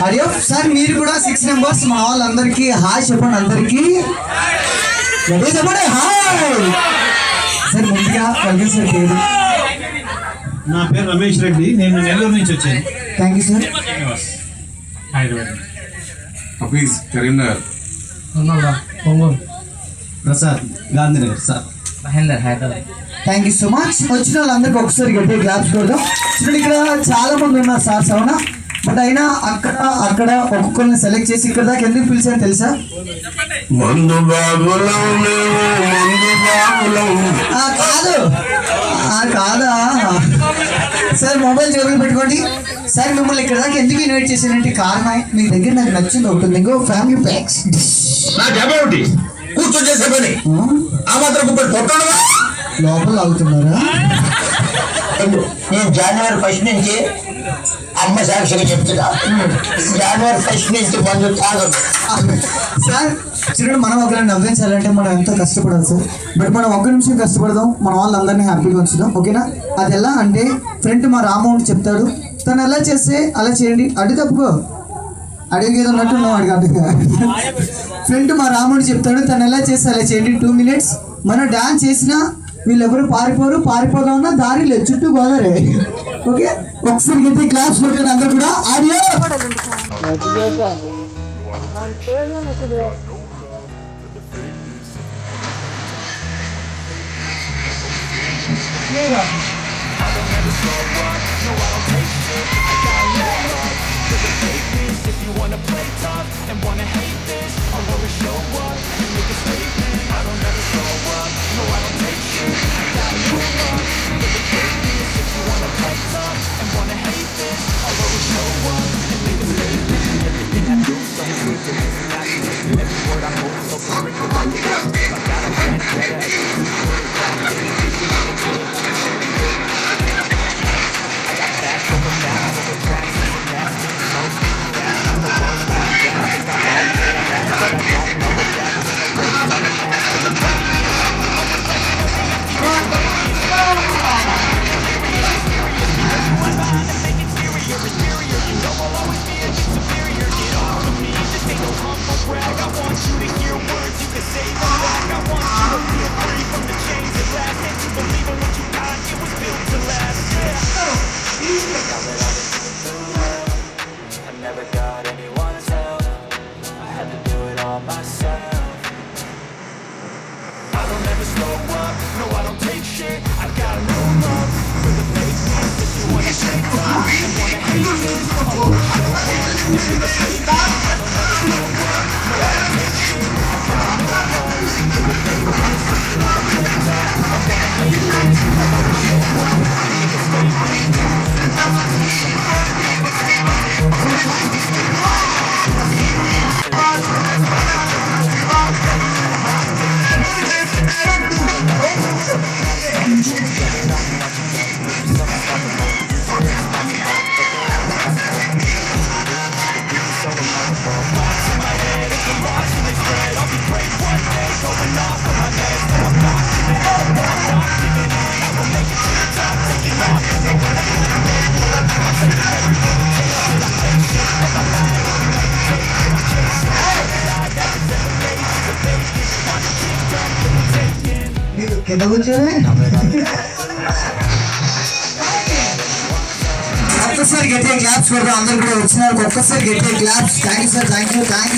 అయ్యో సార్ మీరు కూడా 6 మెంబర్స్ మా వాళ్ళందరికీ హాయ్ చెప్పండి. అందరికీ చెప్పండి హాయ్. సార్ ముందుగా కలిగిన సార్ పేరు? నా పేరు రమేష్ రెడ్డి, నేను నెల్లూరు నుంచి వచ్చాను. Thank you sir. Hyderabad. Hafeez Karimnagar. Prasad Gandhinagar. Sir Mahender Hyderabad. Thank you so much. వచ్చిన వాళ్ళందరికీ ఒకసారి గట్టి క్లాప్స్ కొడదాం. చూడండి ఇక్కడ చాలా మంది ఉన్నారు సార్ అవునా, బట్ అయినా అక్కడ ఒక్కొక్కరిని సెలెక్ట్ చేసి ఇక్కడ దాకా ఎందుకు పిలిచారు తెలుసా? కాదా సార్, మొబైల్ జోబులు పెట్టుకోండి. సార్ మిమ్మల్ని ఇక్కడ దాకా ఎందుకు ఇన్వైట్ చేశానంటే కారణం మీ దగ్గర నాకు నచ్చింది ఒకటి ఉంది. ఇంకో ఫ్యామిలీ ప్యాక్స్ కూర్చో చేసే పని ఆ మాత్రం లోపల అవుతున్నారా? నేను జనవరి 1 నుంచి అమ్మ సాక్షిగా చెప్తున్నా, జనవరి 1 నుంచి మందు తాగదు. సార్ చూడండి, మనం ఒకరిని నవ్వించాలంటే మనం ఎంతో కష్టపడాలి సార్. బట్ మనం ఒక్క నిమిషం కష్టపడదాం, మన వాళ్ళందరినీ హ్యాపీగా ఉంచుదాం. ఓకేనా? అది ఎలా అంటే ఫ్రెండ్ మా రామౌంట్ చెప్తాడు, తను ఎలా చేస్తే అలా చేయండి. అడి తప్పుకో అడిగేది ఉన్నట్టు ఉన్నావు అడిగి అడ్డుగా. ఫ్రెండ్ మా రాముడు చెప్తాడు, తను ఎలా చేస్తే అలా చేయండి. 2 minutes మనం డాన్స్ చేసినా వీళ్ళెవరు పారిపోదామన్నా దారి లేదు, చుట్టూ గోదావరి. ఓకే, ఒకసారి గట్టి క్లాస్ కొట్టారు అందరూ కూడా. Audio If you wanna play tough and wanna hate this, I'll always show up and make a statement. I don't ever slow up, no I don't take shit. I gotta move up, look at greatness. If you wanna play tough and wanna hate this, I'll always show up and make a statement. Everything I do so ridiculous, passionate. Every word I hold so curriculous. I got a plan better. I got facts over facts over tracks and that's it. కింద కూర్చొని ఒక్కసారి గట్టిగా claps కొడతాం. అందరు కూడా వచ్చినారు, ఒక్కసారి గట్టిగా claps. Thank you sir, thank you.